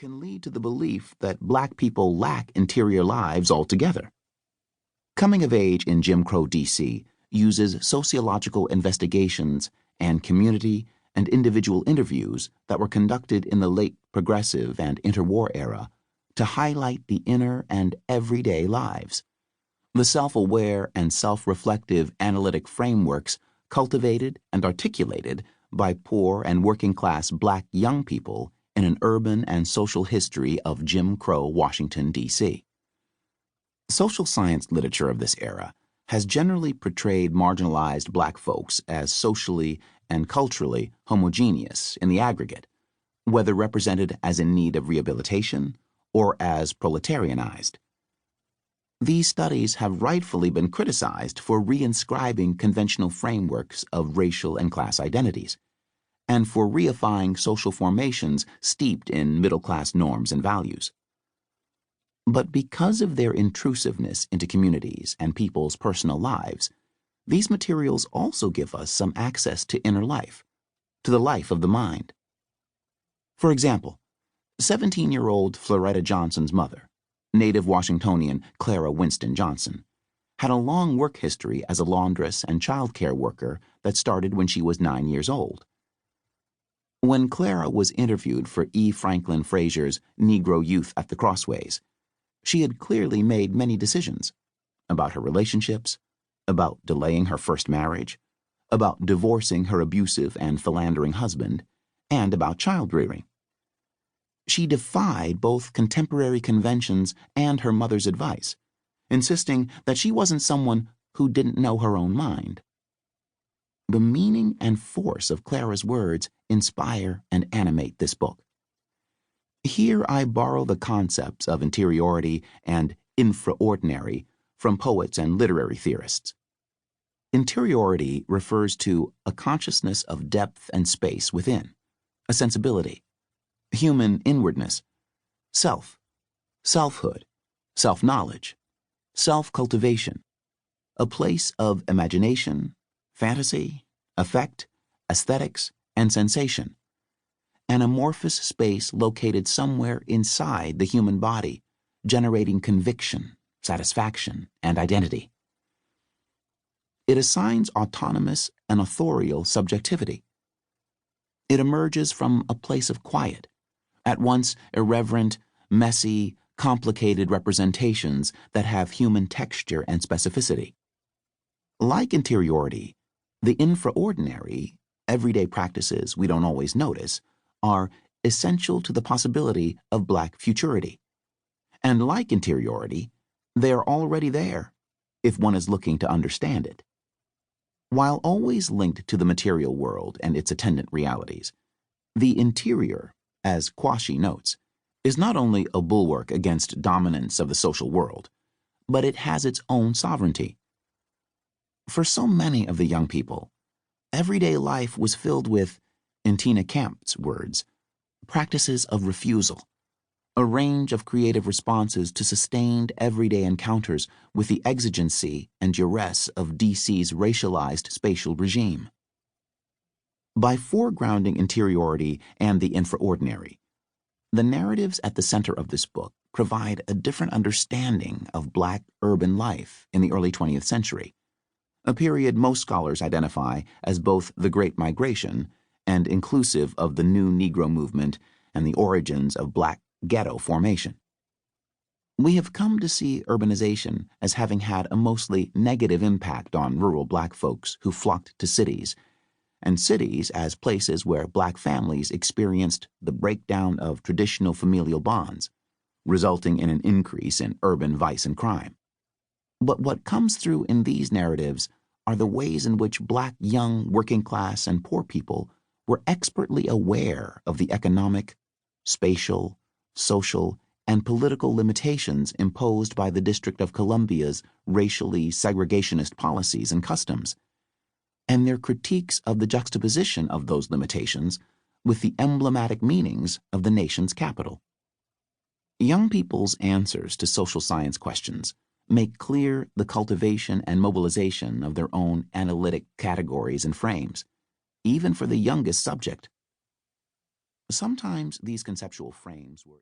can lead to the belief that black people lack interior lives altogether. Coming of Age in Jim Crow D.C. uses sociological investigations and community and individual interviews that were conducted in the late Progressive and interwar era to highlight the inner and everyday lives. The self-aware and self-reflective analytic frameworks cultivated and articulated by poor and working-class black young people in an urban and social history of Jim Crow Washington, D.C. Social science literature of this era has generally portrayed marginalized black folks as socially and culturally homogeneous in the aggregate, whether represented as in need of rehabilitation or as proletarianized. These studies have rightfully been criticized for reinscribing conventional frameworks of racial and class identities, and for reifying social formations steeped in middle-class norms and values. But because of their intrusiveness into communities and people's personal lives, these materials also give us some access to inner life, to the life of the mind. For example, 17-year-old Floretta Johnson's mother, native Washingtonian Clara Winston Johnson, had a long work history as a laundress and child care worker that started when she was 9 years old. When Clara was interviewed for E. Franklin Frazier's Negro Youth at the Crossways, she had clearly made many decisions about her relationships, about delaying her first marriage, about divorcing her abusive and philandering husband, and about child-rearing. She defied both contemporary conventions and her mother's advice, insisting that she wasn't someone who didn't know her own mind. The meaning and force of Clara's words inspire and animate this book. Here I borrow the concepts of interiority and infraordinary from poets and literary theorists. Interiority refers to a consciousness of depth and space within, a sensibility, human inwardness, self, selfhood, self-knowledge, self-cultivation, a place of imagination, fantasy, affect, aesthetics, and sensation, an amorphous space located somewhere inside the human body, generating conviction, satisfaction, and identity. It assigns autonomous and authorial subjectivity. It emerges from a place of quiet, at once irreverent, messy, complicated representations that have human texture and specificity. Like interiority, the infraordinary, everyday practices we don't always notice, are essential to the possibility of black futurity. And like interiority, they are already there, if one is looking to understand it. While always linked to the material world and its attendant realities, the interior, as Quashie notes, is not only a bulwark against dominance of the social world, but it has its own sovereignty. For so many of the young people, everyday life was filled with, in Tina Camp's words, practices of refusal, a range of creative responses to sustained everyday encounters with the exigency and duress of DC's racialized spatial regime. By foregrounding interiority and the infraordinary, the narratives at the center of this book provide a different understanding of black urban life in the early 20th century, a period most scholars identify as both the Great Migration and inclusive of the new Negro movement and the origins of black ghetto formation. We have come to see urbanization as having had a mostly negative impact on rural black folks who flocked to cities, and cities as places where black families experienced the breakdown of traditional familial bonds, resulting in an increase in urban vice and crime. But what comes through in these narratives are the ways in which black young working class and poor people were expertly aware of the economic, spatial, social, and political limitations imposed by the District of Columbia's racially segregationist policies and customs, and their critiques of the juxtaposition of those limitations with the emblematic meanings of the nation's capital. Young people's answers to social science questions make clear the cultivation and mobilization of their own analytic categories and frames, even for the youngest subject. Sometimes these conceptual frames were